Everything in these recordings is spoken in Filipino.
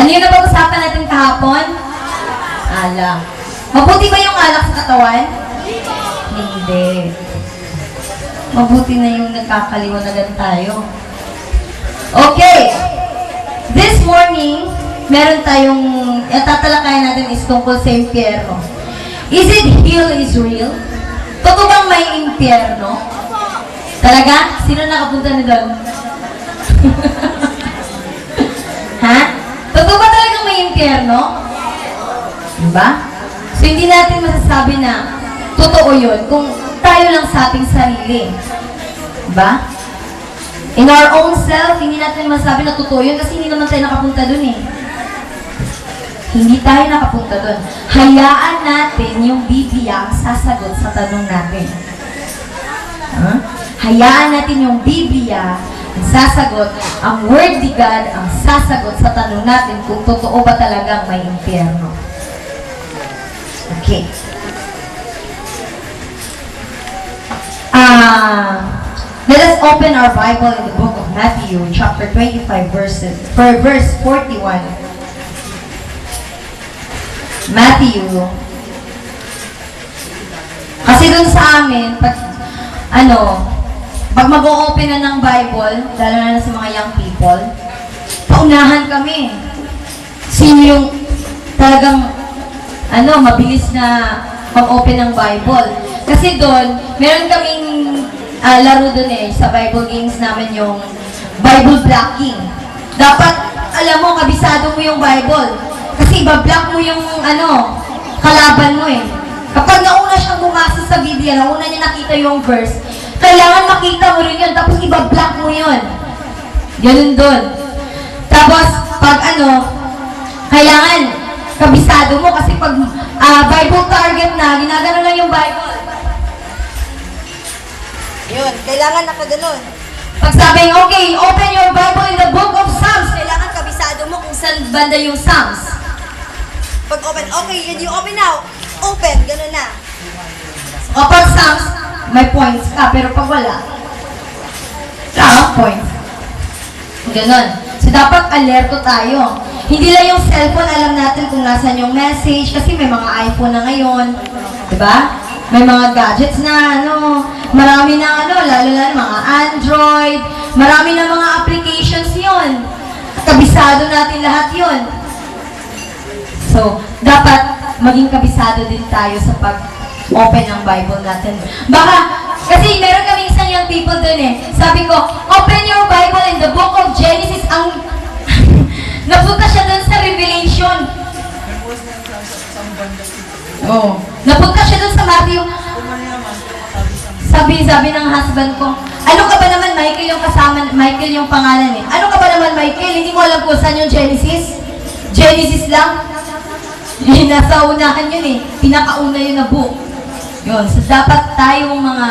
Ano yung napag-usapan natin kahapon? Alak. Mabuti ba yung alak sa katawan? Hindi. Mabuti na yung nagkakaliwanagan tayo. Okay. This morning, meron tayong, tatalakayan natin is tungkol sa impyerno. Is it hell is real? Totoo bang may impyerno? Talaga? Sino nakapunta na doon? Ha? Totoo ba talagang may impyerno? Diba? So, hindi natin masasabi na totoo yun kung tayo lang sa ating sarili. Diba? In our own self, hindi natin masasabi na totoo yun kasi hindi naman tayo nakapunta dun eh. Hindi tayo nakapunta dun. Hayaan natin yung Biblia ang sasagot sa tanong natin. Huh? Hayaan natin yung Biblia ang sasagot, ang Word ni God ang sasagot sa tanong natin kung totoo ba talagang may impyerno. Okay. Let us open our Bible in the book of Matthew, chapter 25, verse 41. Matthew. Kasi dun sa amin, pag mag-o-open na ng Bible, lalo na sa mga young people, paunahan kami. Sino yung talagang, mabilis na mag-open ng Bible. Kasi doon, meron kaming laro doon sa Bible games namin yung Bible blocking. Dapat, alam mo, kabisado mo yung Bible. Kasi iba-block mo yung, kalaban mo eh. Kapag nauna siyang bumasa sa Biblia, nauna niya nakita yung verse, kailangan makita mo rin yun, tapos iba-block mo yun. Ganun doon. Tapos, pag kailangan, kabisado mo kasi pag Bible target na, ginagano lang yung Bible. Yun, kailangan nakaganon. Pag sabing, okay, open your Bible in the book of Psalms, kailangan kabisado mo kung saan banda yung Psalms. Pag open, okay, you open now. Open, gano'n na. Kapag Psalms, may points ka, pero pag wala points. Ganon. So, dapat alerto tayo. Hindi lang yung cellphone, alam natin kung nasan yung message, kasi may mga iPhone na ngayon. Diba? May mga gadgets na, marami na, lalo na mga Android, marami na mga applications yon. Kabisado natin lahat yon. So, dapat maging kabisado din tayo sa pag-open ng Bible natin. Baka, kasi meron kaming isang young people dun eh. Sabi ko, open your Bible in the book of Genesis. Napunta siya dun sa Revelation. Oh. Napunta siya dun sa Matthew. Sabi ng husband ko, ano ka ba naman, Michael, yung kasama, Michael yung pangalan eh. Ano ka ba naman, Michael? Hindi mo alam kung saan yung Genesis? Genesis lang? Nasa unahan yun eh. Pinakauna yun na book. Yun. So, dapat tayong mga,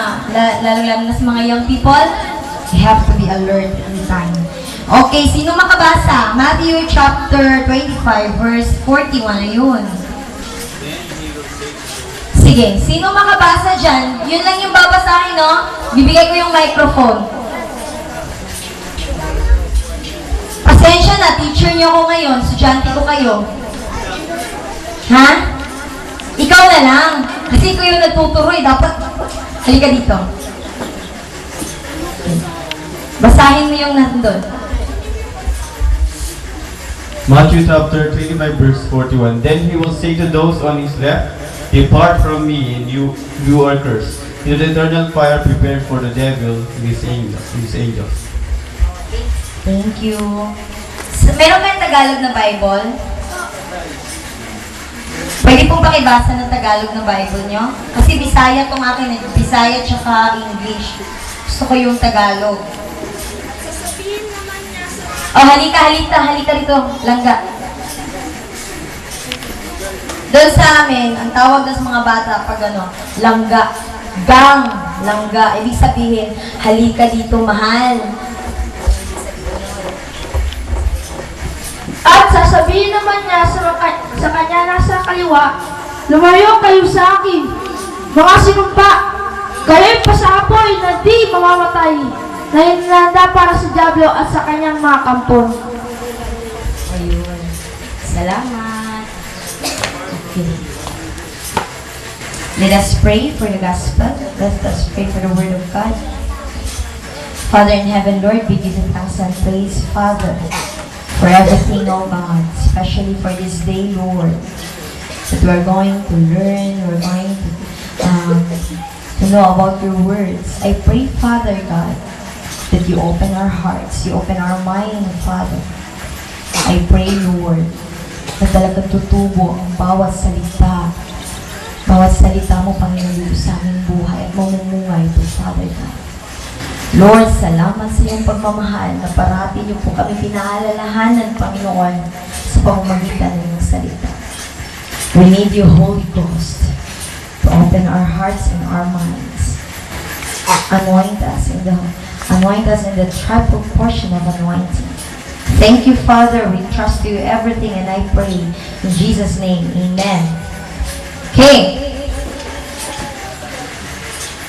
lalo na sa mga young people, we have to be alert every time. Okay, sino makabasa? Matthew chapter 25, verse 41. Ayun. Sige, sino makabasa dyan? Yun lang yung babasahin, no? Bibigay ko yung microphone. Pasensya na, teacher niyo ko ngayon, estudyante ko kayo. Ha? Ikaw na lang. Kasi ikaw yung nagtuturo eh. Dapat, halika dito. Basahin mo yung nandun. Matthew chapter 25 verse 41. Then he will say to those on his left, depart from me, and you are cursed, into the eternal fire prepared for the devil and his angels. Thank you. So, meron kayong Tagalog na Bible? Pwede pong pakibasa ng Tagalog na Bible nyo? Kasi Bisaya itong akin eh. Bisaya tsaka English. Gusto ko yung Tagalog. Sasabihin naman niya sa... Oh, halika rito. Langga. Doon sa amin, ang tawag doon sa mga bata pag langga. Langga. Ibig sabihin, halika dito, mahal. At sasabihin naman niya sa kanya nasa kaliwa, lumayo kayo sa akin, mga sinumpa, kayo'y pasapoy na di mamamatay, na hinanda para sa Diablo at sa kanyang mga kampon. Ayun. salamat. Okay. Let us pray for the gospel. Let us pray for the word of God. Father in heaven, Lord, we give you thanks and praise, Father, for everything, oh God, especially for this day, Lord, that we're going to learn, we're going to know about your words. I pray, Father God, that you open our hearts, you open our mind, Father. I pray, Lord, na talagang tutubo ang bawat salita mo, Panginoon, sa aming buhay at mamumungay ito, Father God. Lord, salamat sa iyong pagmamahal na parati niyo po kami pinaalalahanan, Panginoon, sa pamamagitan ng iyong salita. We need you, Holy Ghost, to open our hearts and our minds. Anoint us in the triple portion of anointing. Thank you, Father. We trust you everything, and I pray in Jesus' name. Amen. Okay.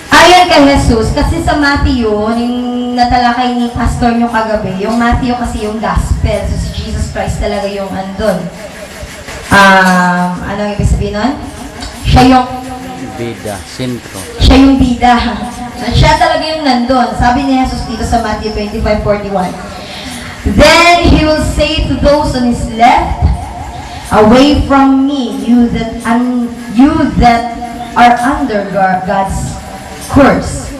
Ayon kay Jesus, kasi sa Matthew, yung natalakay ni Pastor nyo kagabi, yung Matthew kasi yung gospel. So si Jesus Christ talaga yung andun. Anong ibig sabihin nun? Siya yung Bida, sentro. Siya yung bida. Siya talaga yung nandun. Sabi ni Jesus dito sa Matthew 25:41. Then he will say to those on his left, away from me, you that are under God's curse,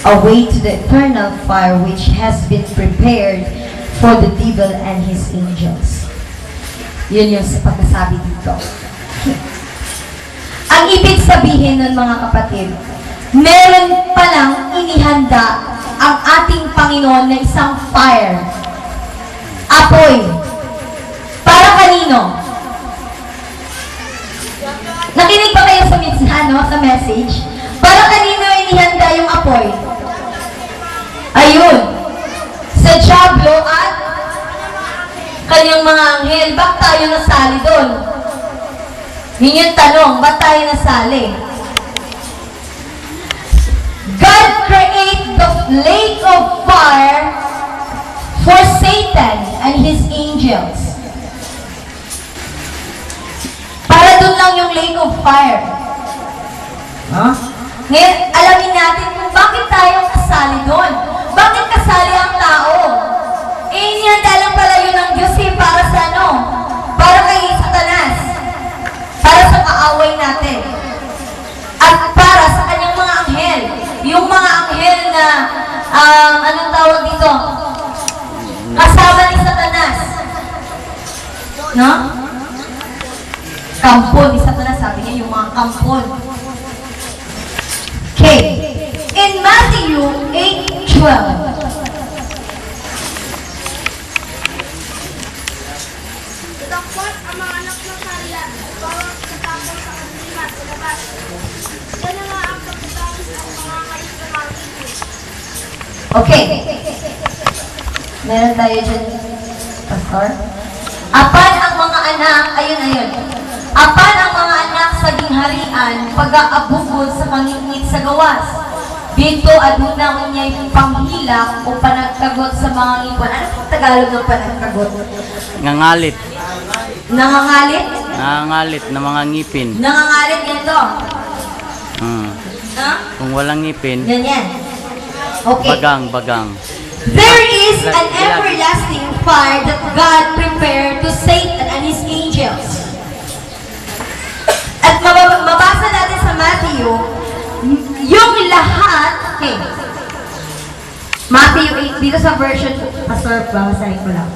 away to the eternal fire which has been prepared for the devil and his angels. Yun yung pagkasabi dito. Ang ibig sabihin nun, mga kapatid, meron palang inihanda ang ating Panginoon na isang fire. Apoy. Para kanino? Nakinig ba kayo sa message? Para kanino inihanda yung apoy? Ayun. Sa Diablo at kanyang mga anghel. Bakit tayo nasali doon? Yun yung tanong, ba't tayo nasali? God created the lake of fire for Satan and his angels. Para doon lang yung lake of fire. Huh? Ngayon, alamin natin kung bakit tayo kasali doon. Bakit kasali ang tao? Inihanda lang pala yun ng Diyos para sa ano? Para kay Satanas. Para sa kaaway natin. At para sa kanyang mga anghel. Yung mga anghel na, anong tawag dito? Kasama ni Satanas. No? Kampon ni Satanas, sabi niya, yung mga kampon. Okay. In Matthew 8:12, Dapat ang mga anak ng kariyan, bawat katapos sa kanila sa labas. Yan ang ang pagkatapos ng mga kaisamarin. okay. Meron tayo dyan, Pastor. Apan ang mga anak, ayun. Apan ang mga anak sa gingharian, pag-aabugod sa pangingit sa gawas. Dito aduna unya'y panghilak o panagkagot sa mga ngipon. Ano pong Tagalog ng panagkagot? Ngangalit. Nangangalit? Nangangalit na mga ngipin. Nangangalit ganito. Ha? Kung walang ngipin, Ganyan. Okay. bagang. There is an everlasting fire that God prepared to Satan and his angels. At mabasa natin sa Matthew, yung lahat, okay. Matthew 8, dito sa version, Pastor, babasahin ko lang.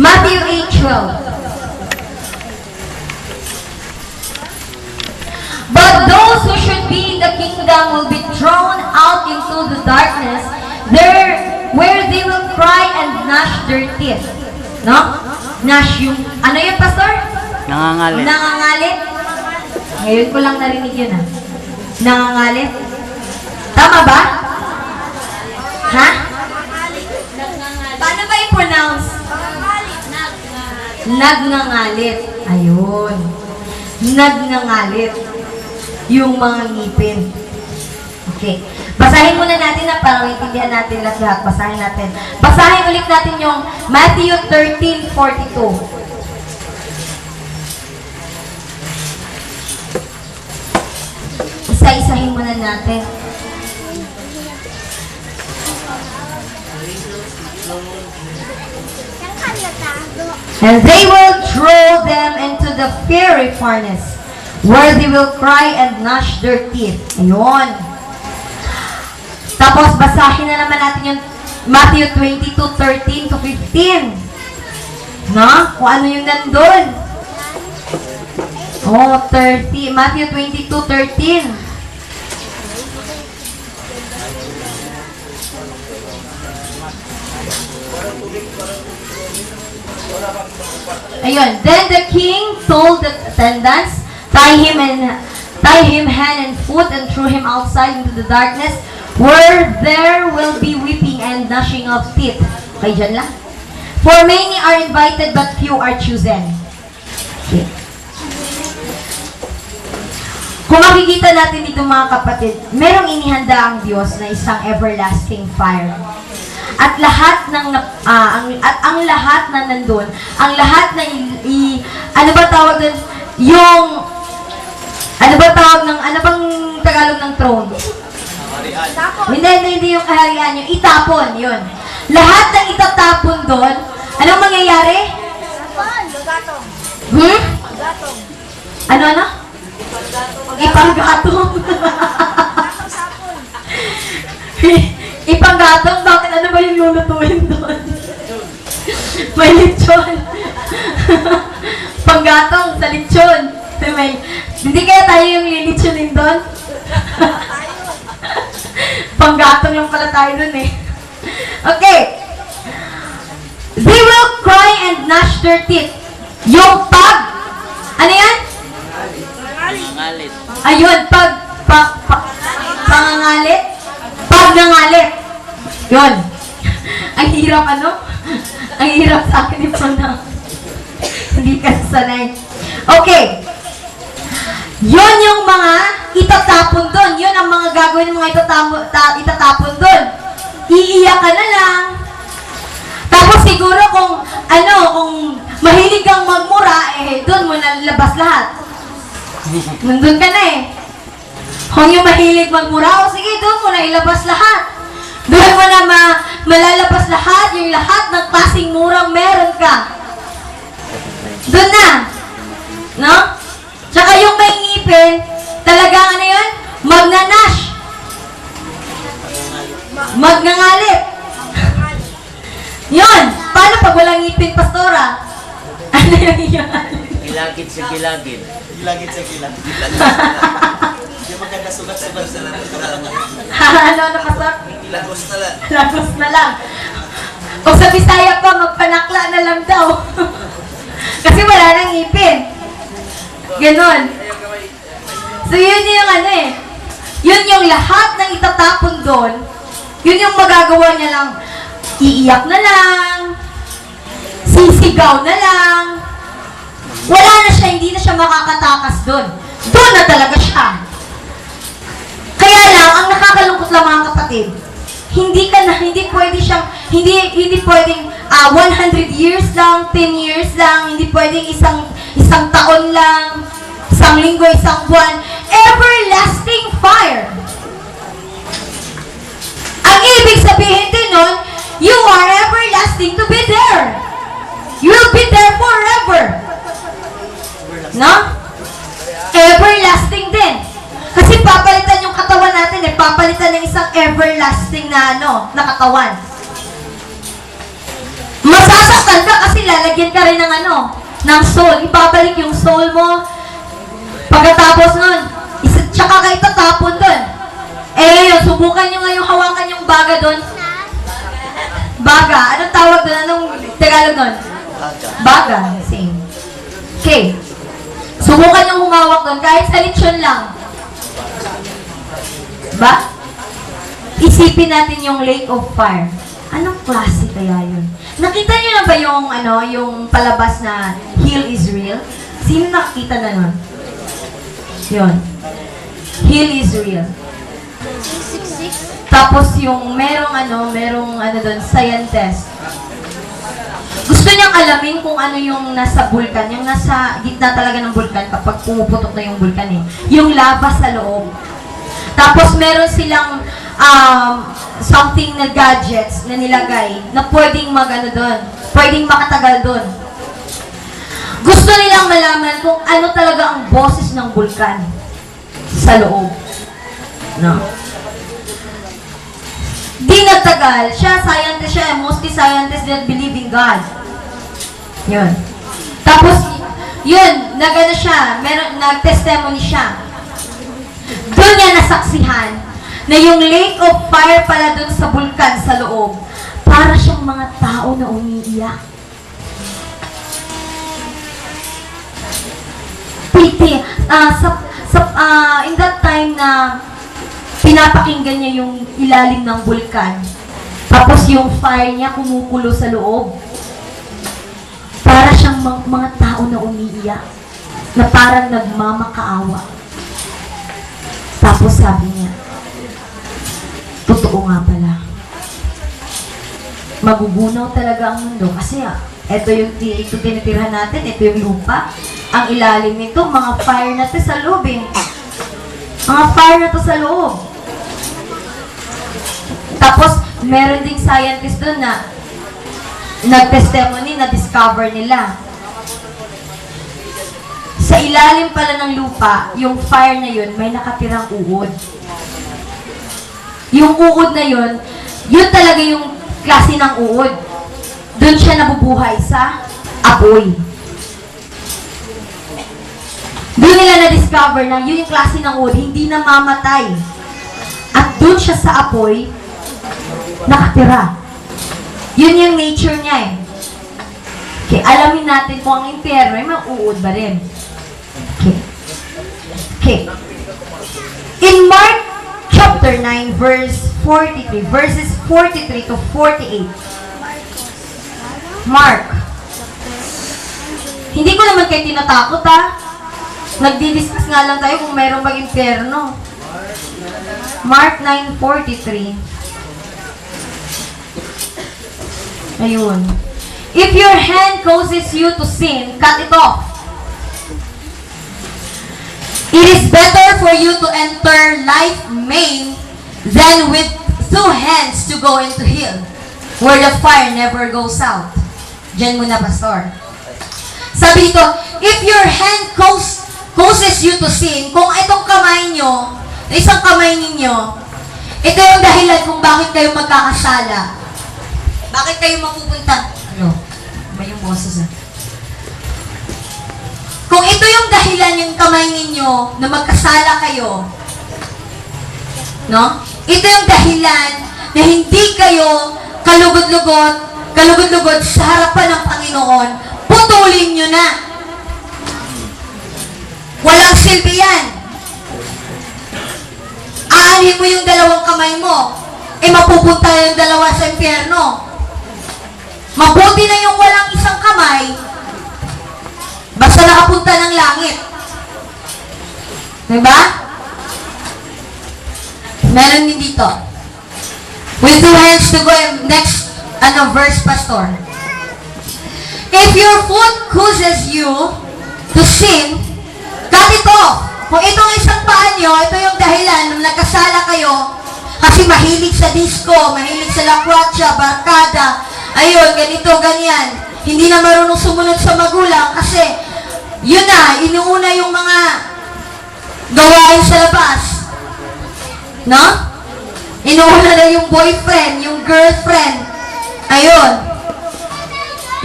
Matthew 8:12. But those who should be in the kingdom will be thrown out into the darkness, where they will cry and gnash their teeth. No? Gnash yung, ano yun, Pastor? Nangangalit. Nangangalit? Ngayon ko lang narinig yun, ha? Nangangalit? Tama ba? Ha? Paano ba i-pronounce? Nagngangalit. Ayun. Nagngangalit. Yung mga ngipin. Okay. Basahin muna natin na para maintindihan natin lahat. Basahin natin. Basahin ulit natin yung Matthew 13:42. natin. And they will throw them into the fiery furnace, where they will cry and gnash their teeth. Ayun. Tapos, basahin na naman natin yung Matthew 22:13 to 15. No? Kung ano yung nandun. Oh, 30. Matthew 22:13. Ayun. Then the king told the attendants, tie him hand and foot and threw him outside into the darkness, where there will be weeping and gnashing of teeth. Okay, dyan lang. For many are invited, but few are chosen. Okay. Kung makikita natin dito mga kapatid, merong inihanda ang Diyos na isang everlasting fire. At lahat ng ang lahat na nandun, ang lahat na ano ba tawag doon? Yung ano ba tawag ng ano bang Tagalog ng throne? Hindi yung kaharian, yung itapon, yun. Lahat ng itatapon doon, anong mangyayari? Ano? Ipanggatong. Ipanggatong? Bakit? Ano ba yung lulutuin doon? May lechon. Panggatong sa lechon. Hindi kaya tayo yung lilitsunin doon? Panggatong lang pala tayo dun eh. Okay. They will cry and gnash their teeth. Yung ano yan? Nangangalit. Ayun, pangangalit? Pagnangalit. Yun. Ang hirap Ang hirap sa akin i-pronounce. Hindi ka sanay. Okay. Yun yung mga itatapon doon. Yun ang mga gagawin ng mga itatapon doon. Iiyak ka na lang. Tapos siguro kung mahilig kang magmura, doon mo nalabas lahat. Nandun ka na eh. Kung yung mahilig magmura, sige, doon mo na ilabas lahat. Doon mo na malalabas lahat, yung lahat ng klaseng murang meron ka. Doon na. No? Tsaka yung may ngipin, talagang yun? Magnanash. Magnangalit. Yun. Paano pag walang ngipin, Pastora? Ano yung Gilagid sa gilagid. Gilagid sa gilagid. Hindi maganda sugat-sugat sa lang. Ano, Pastor? Lagos na lang. Lagos na lang. Kung sa Bisaya pa, magpanakla na lang daw. Kasi wala nang ngipin. Ganon. So, yun yung yun yung lahat ng itatapon doon, yun yung magagawa niya lang, iiyak na lang, sisigaw na lang, wala na siya, hindi na siya makakatakas doon. Doon na talaga siya. Kaya lang, ang nakakalungkot lang mga kapatid, hindi pwedeng 100 years lang, 10 years lang, hindi pwedeng isang taon lang, isang linggo, isang buwan. Everlasting fire. Ang ibig sabihin din nun, you are everlasting to be there. You will be there forever. No? Everlasting din. Kasi papalitan yung katawan natin papalitan ng isang everlasting na na katawan. Masasaktan ka kasi lalagyan ka rin ng ng soul. Ibabalik yung soul mo. Pagkatapos nun, tsaka ka itatapon dun. Subukan nyo ngayong hawakan yung baga dun. Baga. Anong tawag dun? Anong Tagalog dun? Baga. Same. Okay. Subukan yung humawak dun. Kahit sa lechon lang. Ba? Isipin natin yung lake of fire. Anong klase kaya yun? Nakita nyo na ba yung palabas na Hill is Real? Sino nakita na nun? Yun. Hill is Real. Tapos yung merong doon, scientist. Gusto niyang alamin kung ano yung nasa bulkan, yung nasa gitna talaga ng bulkan kapag pumuputok na yung bulkan Yung lava sa loob. Tapos meron silang something na gadgets na nilagay na pwedeng magano doon, pwedeng makatagal doon. Gusto nilang malaman kung ano talaga ang boses ng bulkan sa loob. No. Di nagtagal, scientist siya, mostly scientists that believe in God. Yun. Tapos, yun, nagano siya, nag-testimony siya. Doon niya nasaksihan na yung lake of fire pala doon sa bulkan sa loob, para siyang mga tao na umiiyak. In that time na pinapakinggan niya yung ilalim ng bulkan, tapos yung fire niya kumukulo sa loob, para siyang mga tao na umiiyak, na parang nagmamakaawa. Tapos sabi niya, totoo nga pala. Magugunaw talaga ang mundo kasi ito yung tinitirhan natin, ito yung lupa. Ang ilalim nito, mga fire na to sa loob eh. Mga fire na to sa loob. Tapos, meron ding scientist doon na nag-testimony, na-discover nila. Sa ilalim pala ng lupa, yung fire na yun, may nakatirang uod. Yung uod na yun, yun talaga yung klase ng uod. Doon siya nabubuhay sa apoy. Doon nila na-discover na yun yung klase ng uod, hindi namamatay. At doon siya sa apoy, nakatira. Yun yung nature niya eh. Okay, alamin natin kung ang impyerno ay mauud ba rin. Okay. In Mark chapter 9, verses 43 to 48. Mark. Hindi ko naman kayo tinatakot Nagdi-discuss nga lang tayo kung mayroong bang impyerno. Mark 9:43. Ayun. If your hand causes you to sin, cut it off. It is better for you to enter life maimed than with 2 hands to go into hell, where the fire never goes out. Diyan muna, Pastor. Sabi dito, if your hand causes you to sin, kung itong kamay nyo, isang kamay ninyo, ito yung dahilan kung bakit kayo magkakasala. Bakit kayo mapupunta? Ano? May yung boses Kung ito yung dahilan yung kamay ninyo na magkasala kayo, no? Ito yung dahilan na hindi kayo kalugod-lugod sa harapan ng Panginoon, putulin nyo na. Walang silbi yan. Aanhin mo yung dalawang kamay mo, mapupunta yung dalawa sa impyerno. Mabuti na yung walang isang kamay, basta nakapunta ng langit. Diba? Meron din dito. With 2 hands to go, next, verse, Pastor. If your foot causes you to sin, cut it off. Kung itong isang paa nyo, ito yung dahilan nung nagkasala kayo, kasi mahilig sa disco, mahilig sa lakwatsa, barkada, ayun, ganito, ganyan. Hindi na marunong sumunod sa magulang kasi yun na, inuuna yung mga gawain sa labas. No? Inuuna na yung boyfriend, yung girlfriend. Ayun.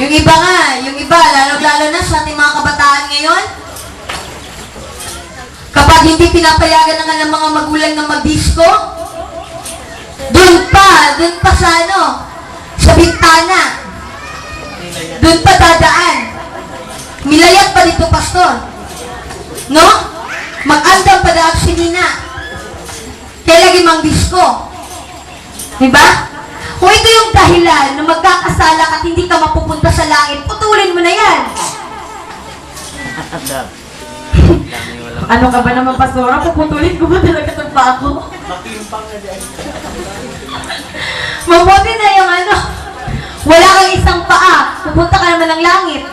Yung iba nga, lalo na sa ating mga kabataan ngayon, kapag hindi pinapayagan na nga ng mga magulang na mag-disco, doon pa sa bintana, doon pa dadaan. Milayat pa dito, Pastor. No? Mag-andam pa daag sinina. Kaya lagi mang disco. Diba? Kung ito yung dahilan na magkakasala at hindi ka mapupunta sa langit, putulin mo na yan. Ano ka ba naman, Pastor? Puputulin ko ba talaga itong pa ako? Mapimpang na dyan. Mabuti na yung wala kang isang paa, pupunta ka naman ng langit.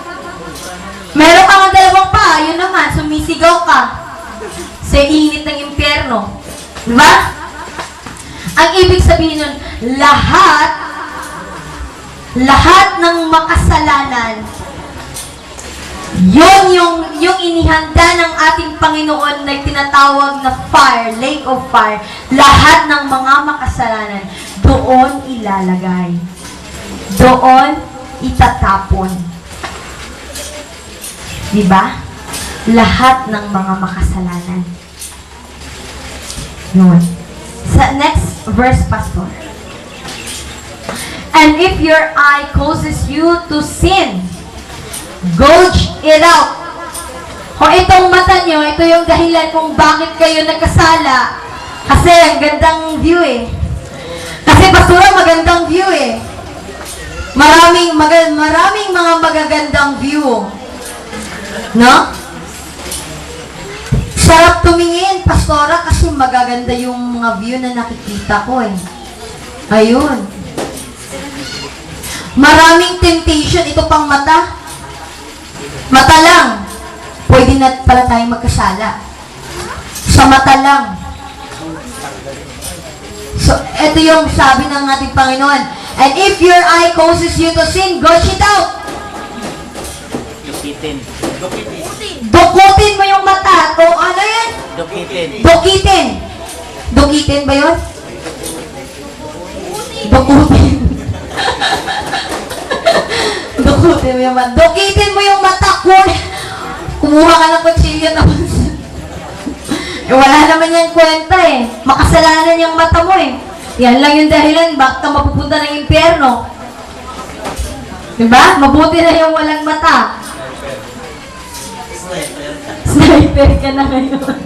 Meron ka ng 2 paa, yun naman, sumisigaw ka sa init ng impyerno. Diba? Ang ibig sabihin nun, lahat ng makasalanan, yun yung inihanda ng ating Panginoon na tinatawag na fire, lake of fire. Lahat ng mga makasalanan, doon ilalagay. Doon itatapon. Diba? Lahat ng mga makasalanan. Yun. Sa next verse, Pastor. And if your eye causes you to sin, gouge it out. Kung itong mata nyo, ito yung dahilan kung bakit kayo nagkasala. Kasi ang gandang view eh. Kasi pastora, magandang view eh. Maraming mga magagandang view. No? Sarap tumingin, pastora, kasi magaganda yung mga view na nakikita ko eh. Ayun. Maraming temptation, ito pang mata. Mata lang. Pwede na pala tayong magkasala. Sa mata lang. So, ito yung sabi ng ating Panginoon. And if your eye causes you to sin, gouge it out. Dukitin. Dukutin mo yung mata. O ano yan? Dukitin. Dukitin. Dukitin ba yun? Dukutin. Dukutin mo yung mata. Dukitin mo yung mata. Kumuha ka ng kutsilyo tapos. Wala naman yung kwenta eh. Makasalanan yung mata mo eh. Yan lang yung dahilan. Bakit ka mapupunta ng impyerno? Diba? Mabuti na yung walang mata. Sniper ka na ngayon.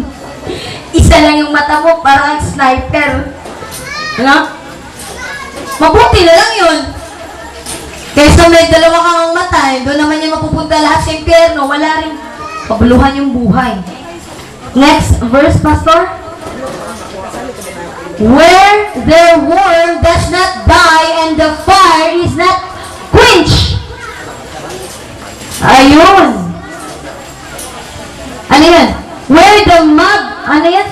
Isa lang yung mata mo, parang sniper. Ano? Mabuti na lang yun. Kaysa may dalawa kang mata, doon naman yung mapupunta lahat sa impyerno, wala rin kabuluhan yung buhay. Next verse, Pastor. Where the worm does not die and the fire is not quenched. Ayun. Ano yan? Where the ano yan?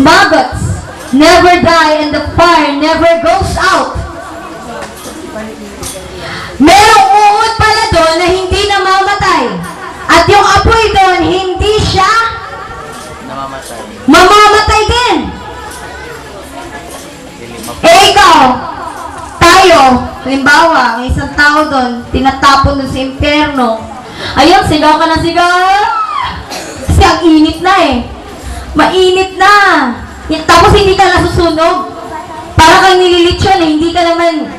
Maggots never die and the fire never goes out. Merong uod pala doon na hindi namamatay. At yung apoy doon, hindi siya Namamatay. mamamatay din. Eh ikaw, tayo, halimbawa, may isang tao doon, tinatapon doon sa impyerno. Ayun, sigaw ka na sigaw. Kasi ang init na eh. Mainit na. Tapos hindi ka nasusunog. Para kang nililitsyon eh, hindi ka naman,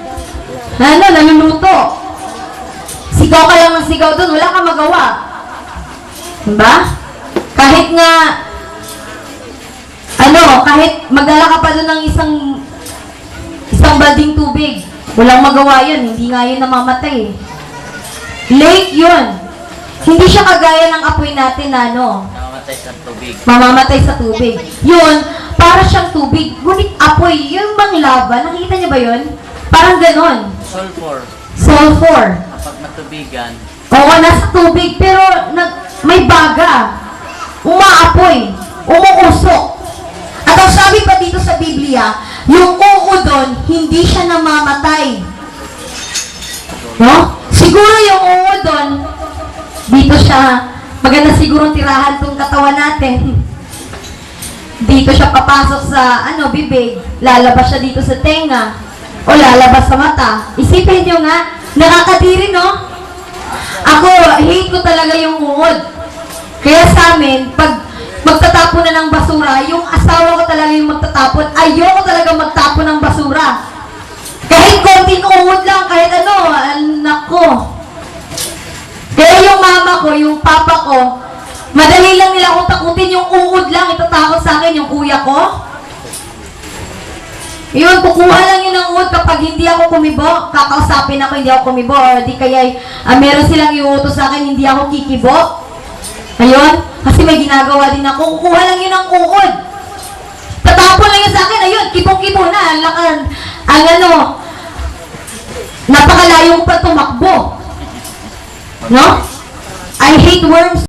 naluluto. Sigaw ka lang ng sigaw doon, wala kang magawa. Diba? Kahit nga, kahit magdala ka pa doon ng isang balding tubig, walang magawa yun, hindi nga yun namamatay. Lake yun. Hindi siya kagaya ng apoy natin na Namamatay sa tubig. mamamatay sa tubig. Yun, para siyang tubig. Ngunit apoy, yung bang lava, nakita niyo ba yun? Parang ganon. Sulfur. Sulfur. Kapag matubigan, Oo, nasa tubig, pero may baga. Umaapoy. Umuusok. At ang sabi pa dito sa Biblia, yung uod doon, hindi siya namamatay. No? Siguro yung uod doon, dito siya, maganda siguro tirahan tong katawan natin. Dito siya papasok sa, bibig. Lalabas siya dito sa tenga. O lalabas sa mata. Isipin nyo nga, nakakadiri, no? Ako, hate ko talaga yung uod. Kaya sa amin, pag magtatapon na ng basura, yung asawa ko talaga yung magtatapon. Ayoko talaga magtapon ng basura. Kahit konting uod lang, kahit nako. Kaya yung mama ko, yung papa ko, madali lang nila akong takutin, yung uod lang, itatakot sa akin, yung kuya ko. Yun, kukuha lang yun ng uod kapag hindi ako kumibo, kakausapin ako, hindi ako kumibo, or di kaya meron silang iuutos sa akin, hindi ako kikibo. Ayun, kasi may ginagawa din ako, kukuha lang yun ng uod. Tatapon lang yun sa akin, ayun, kibong-kibo na, napakalayo ko pa tumakbo. No? I hate worms